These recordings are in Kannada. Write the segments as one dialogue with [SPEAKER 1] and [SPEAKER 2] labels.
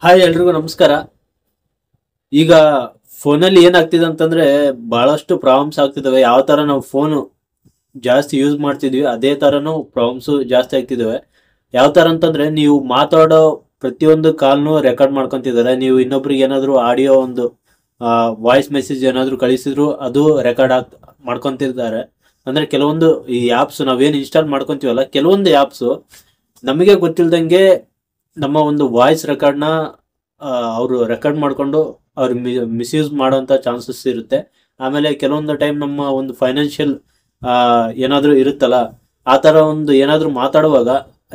[SPEAKER 1] ಹಾಯ್ ಎಲ್ರಿಗೂ ನಮಸ್ಕಾರ. ಈಗ ಫೋನಲ್ಲಿ ಏನಾಗ್ತಿದೆ ಅಂತಂದ್ರೆ ಬಹಳಷ್ಟು ಪ್ರಾಬ್ಲಮ್ಸ್ ಆಗ್ತಿದಾವೆ. ಯಾವ ತರ ನಾವು ಫೋನು ಜಾಸ್ತಿ ಯೂಸ್ ಮಾಡ್ತಿದ್ವಿ ಅದೇ ತರನು ಪ್ರಾಬ್ಲಮ್ಸ್ ಜಾಸ್ತಿ ಆಗ್ತಿದಾವೆ. ಯಾವ ತರ ಅಂತಂದ್ರೆ ನೀವು ಮಾತಾಡೋ ಪ್ರತಿಯೊಂದು ಕಾಲ್ನು ರೆಕಾರ್ಡ್ ಮಾಡ್ಕೊಂತಿದ್ದಾರೆ. ನೀವು ಇನ್ನೊಬ್ರಿಗೆ ಏನಾದ್ರು ಆಡಿಯೋ ಒಂದು ವಾಯ್ಸ್ ಮೆಸೇಜ್ ಏನಾದ್ರು ಕಳಿಸಿದ್ರು ಅದು ರೆಕಾರ್ಡ್ ಮಾಡ್ಕೊಂತಿದ್ದಾರೆ. ಅಂದ್ರೆ ಕೆಲವೊಂದು ಈ ಆಪ್ಸ್ ನಾವೇನು ಇನ್ಸ್ಟಾಲ್ ಮಾಡ್ಕೊಂತೀವಲ್ಲ, ಕೆಲವೊಂದು ಆಪ್ಸ್ ನಮಗೆ ಗೊತ್ತಿಲ್ದಂಗೆ ನಮ್ಮ ಒಂದು ವಾಯ್ಸ್ ರೆಕಾರ್ಡ್ನ ಅವರು ರೆಕಾರ್ಡ್ ಮಾಡ್ಕೊಂಡು ಅವ್ರು ಮಿಸ್ಯೂಸ್ ಮಾಡೋಂಥ ಚಾನ್ಸಸ್ ಇರುತ್ತೆ. ಆಮೇಲೆ ಕೆಲವೊಂದು ಟೈಮ್ ನಮ್ಮ ಒಂದು ಫೈನಾನ್ಷಿಯಲ್ ಏನಾದರೂ ಇರುತ್ತಲ್ಲ, ಆ ಥರ ಒಂದು ಏನಾದರೂ ಮಾತಾಡುವಾಗ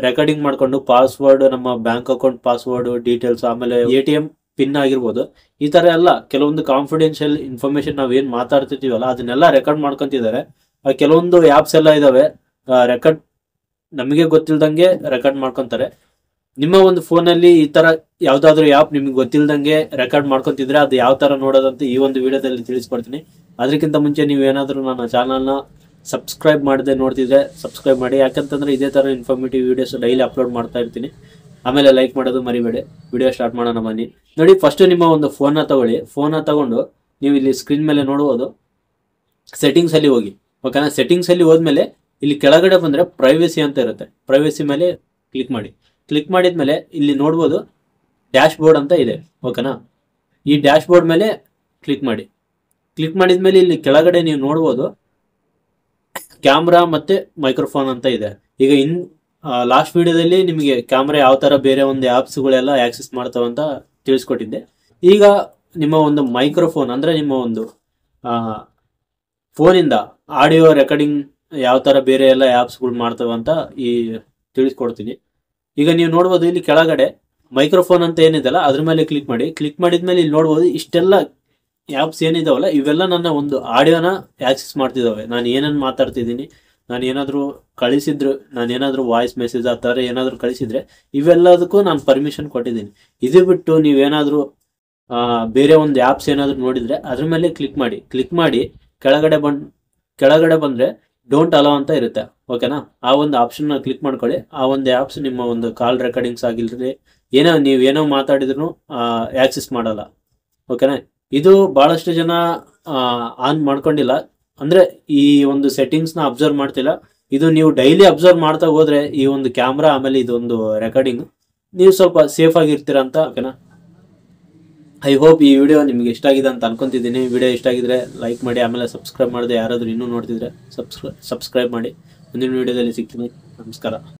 [SPEAKER 1] ರೆಕಾರ್ಡಿಂಗ್ ಮಾಡ್ಕೊಂಡು ಪಾಸ್ವರ್ಡ್, ನಮ್ಮ ಬ್ಯಾಂಕ್ ಅಕೌಂಟ್ ಪಾಸ್ವರ್ಡ್ ಡೀಟೇಲ್ಸ್, ಆಮೇಲೆ ATM ಪಿನ್ ಆಗಿರ್ಬೋದು, ಈ ಥರ ಎಲ್ಲ ಕೆಲವೊಂದು ಕಾನ್ಫಿಡೆನ್ಷಿಯಲ್ ಇನ್ಫಾರ್ಮೇಶನ್ ನಾವೇನು ಮಾತಾಡ್ತಿರ್ತೀವಲ್ಲ ಅದನ್ನೆಲ್ಲ ರೆಕಾರ್ಡ್ ಮಾಡ್ಕೊತಿದ್ದಾರೆ. ಕೆಲವೊಂದು ಆ್ಯಪ್ಸ್ ಎಲ್ಲ ಇದಾವೆ ರೆಕಾರ್ಡ್ ನಮಗೆ ಗೊತ್ತಿಲ್ದಂಗೆ ರೆಕಾರ್ಡ್ ಮಾಡ್ಕೊತಾರೆ. ನಿಮ್ಮ ಒಂದು ಫೋನಲ್ಲಿ ಈ ತರ ಯಾವ್ದಾದ್ರು ಆ್ಯಪ್ ನಿಮ್ಗೆ ಗೊತ್ತಿಲ್ದಂಗೆ ರೆಕಾರ್ಡ್ ಮಾಡ್ಕೊಂತಿದ್ರೆ ಅದು ಯಾವ ತರ ನೋಡೋದಂತ ಈ ಒಂದು ವಿಡಿಯೋದಲ್ಲಿ ತಿಳಿಸ್ಕೊಡ್ತೀನಿ. ಅದಕ್ಕಿಂತ ಮುಂಚೆ ನೀವು ಏನಾದರೂ ನನ್ನ ಚಾನಲ್ನ ಸಬ್ಸ್ಕ್ರೈಬ್ ಮಾಡದೆ ನೋಡ್ತಿದ್ರೆ ಸಬ್ಸ್ಕ್ರೈಬ್ ಮಾಡಿ, ಯಾಕಂತಂದ್ರೆ ಇದೇ ತರ ಇನ್ಫಾರ್ಮೇಟಿವ್ ವಿಡಿಯೋಸ್ ಡೈಲಿ ಅಪ್ಲೋಡ್ ಮಾಡ್ತಾ ಇರ್ತೀನಿ. ಆಮೇಲೆ ಲೈಕ್ ಮಾಡೋದು ಮರಿಬೇಡಿ. ವಿಡಿಯೋ ಸ್ಟಾರ್ಟ್ ಮಾಡೋಣ ಬನ್ನಿ. ನೋಡಿ, ಫಸ್ಟ್ ನಿಮ್ಮ ಒಂದು ಫೋನ್ನ ತಗೊಳ್ಳಿ. ಫೋನ್ನ ತಗೊಂಡು ನೀವು ಇಲ್ಲಿ ಸ್ಕ್ರೀನ್ ಮೇಲೆ ನೋಡ್ಬೋದು, ಸೆಟ್ಟಿಂಗ್ಸ್ ಅಲ್ಲಿ ಹೋಗಿ. ಓಕೆನಾ? ಸೆಟ್ಟಿಂಗ್ಸ್ ಅಲ್ಲಿ ಹೋದ್ಮೇಲೆ ಇಲ್ಲಿ ಕೆಳಗಡೆ ಬಂದ್ರೆ ಪ್ರೈವಸಿ ಅಂತ ಇರುತ್ತೆ. ಪ್ರೈವಸಿ ಮೇಲೆ ಕ್ಲಿಕ್ ಮಾಡಿ. ಕ್ಲಿಕ್ ಮಾಡಿದ್ಮೇಲೆ ಇಲ್ಲಿ ನೋಡ್ಬೋದು ಡ್ಯಾಶ್ ಬೋರ್ಡ್ ಅಂತ ಇದೆ. ಓಕೆನಾ? ಈ ಡ್ಯಾಶ್ ಬೋರ್ಡ್ ಮೇಲೆ ಕ್ಲಿಕ್ ಮಾಡಿ. ಕ್ಲಿಕ್ ಮಾಡಿದ್ಮೇಲೆ ಇಲ್ಲಿ ಕೆಳಗಡೆ ನೀವು ನೋಡ್ಬೋದು ಕ್ಯಾಮ್ರಾ ಮತ್ತೆ ಮೈಕ್ರೋಫೋನ್ ಅಂತ ಇದೆ. ಈಗ ಲಾಸ್ಟ್ ವಿಡಿಯೋದಲ್ಲಿ ನಿಮಗೆ ಕ್ಯಾಮ್ರಾ ಯಾವ ತರ ಬೇರೆ ಒಂದು ಆ್ಯಪ್ಸ್ಗಳೆಲ್ಲ ಆಕ್ಸೆಸ್ ಮಾಡ್ತಾವಂತ ತಿಳಿಸ್ಕೊಟ್ಟಿದ್ದೆ. ಈಗ ನಿಮ್ಮ ಒಂದು ಮೈಕ್ರೋಫೋನ್ ಅಂದ್ರೆ ನಿಮ್ಮ ಒಂದು ಫೋನಿಂದ ಆಡಿಯೋ ರೆಕಾರ್ಡಿಂಗ್ ಯಾವ ತರ ಬೇರೆ ಎಲ್ಲ ಆ್ಯಪ್ಸ್ಗಳು ಮಾಡ್ತಾವಂತ ಈ ತಿಳಿಸ್ಕೊಡ್ತೀನಿ. ಈಗ ನೀವು ನೋಡ್ಬೋದು ಇಲ್ಲಿ ಕೆಳಗಡೆ ಮೈಕ್ರೋಫೋನ್ ಅಂತ ಏನಿದೆಲ್ಲ ಅದ್ರ ಮೇಲೆ ಕ್ಲಿಕ್ ಮಾಡಿ. ಕ್ಲಿಕ್ ಮಾಡಿದ್ಮೇಲೆ ಇಲ್ಲಿ ನೋಡ್ಬೋದು ಇಷ್ಟೆಲ್ಲ ಆ್ಯಪ್ಸ್ ಏನಿದಾವಲ್ಲ ಇವೆಲ್ಲ ನನ್ನ ಒಂದು ಆಡಿಯೋನ ಆಕ್ಸೆಸ್ ಮಾಡ್ತಿದ್ದಾವೆ. ನಾನು ಏನೇನು ಮಾತಾಡ್ತಿದ್ದೀನಿ, ನಾನು ಏನಾದರೂ ಕಳಿಸಿದ್ರು, ನಾನು ಏನಾದರೂ ವಾಯ್ಸ್ ಮೆಸೇಜ್ ಆ ಥರ ಏನಾದರೂ ಕಳಿಸಿದ್ರೆ ಇವೆಲ್ಲದಕ್ಕೂ ನಾನು ಪರ್ಮಿಷನ್ ಕೊಟ್ಟಿದ್ದೀನಿ. ಇದು ಬಿಟ್ಟು ನೀವೇನಾದರೂ ಬೇರೆ ಒಂದು ಆ್ಯಪ್ಸ್ ಏನಾದರೂ ನೋಡಿದರೆ ಅದ್ರ ಮೇಲೆ ಕ್ಲಿಕ್ ಮಾಡಿ. ಕ್ಲಿಕ್ ಮಾಡಿ ಕೆಳಗಡೆ ಬಂದರೆ ಡೋಂಟ್ ಅಲೋ ಅಂತ ಇರುತ್ತೆ. ಓಕೆನಾ? ಆ ಒಂದು ಆಪ್ಷನ್ನ ಕ್ಲಿಕ್ ಮಾಡ್ಕೊಳ್ಳಿ. ಆ ಒಂದು ಆ್ಯಪ್ಸ್ ನಿಮ್ಮ ಒಂದು ಕಾಲ್ ರೆಕಾರ್ಡಿಂಗ್ಸ್ ಆಗಿಲ್ರಿ, ನೀವೇನೋ ಮಾತಾಡಿದ್ರು ಆಕ್ಸೆಸ್ ಮಾಡಲ್ಲ. ಓಕೆನಾ? ಇದು ಬಹಳಷ್ಟು ಜನ ಆನ್ ಮಾಡ್ಕೊಂಡಿಲ್ಲ, ಅಂದ್ರೆ ಈ ಒಂದು ಸೆಟ್ಟಿಂಗ್ಸ್ನ ಅಬ್ಸರ್ವ್ ಮಾಡ್ತಿಲ್ಲ. ಇದು ನೀವು ಡೈಲಿ ಅಬ್ಸರ್ವ್ ಮಾಡ್ತಾ ಹೋದ್ರೆ ಈ ಒಂದು ಕ್ಯಾಮ್ರಾ ಆಮೇಲೆ ಇದೊಂದು ರೆಕಾರ್ಡಿಂಗ್ ನೀವು ಸ್ವಲ್ಪ ಸೇಫ್ ಆಗಿರ್ತೀರ ಅಂತ. ಓಕೆನಾ? ಐ ಹೋಪ್ ಈ ವಿಡಿಯೋ ನಿಮ್ಗೆ ಇಷ್ಟ ಆಗಿದೆ ಅಂತ ಅನ್ಕೊಂತಿದ್ದೀನಿ. ವಿಡಿಯೋ ಇಷ್ಟ ಆಗಿದ್ರೆ ಲೈಕ್ ಮಾಡಿ, ಆಮೇಲೆ ಸಬ್ಸ್ಕ್ರೈಬ್ ಮಾಡಿದೆ ಯಾರಾದರೂ ಇನ್ನೂ ನೋಡ್ತಿದ್ರೆ ಸಬ್ಸ್ಕ್ರೈಬ್ ಮಾಡಿ. ಮುಂದಿನ ವಿಡಿಯೋದಲ್ಲಿ ಸಿಗ್ತೀನಿ. ನಮಸ್ಕಾರ.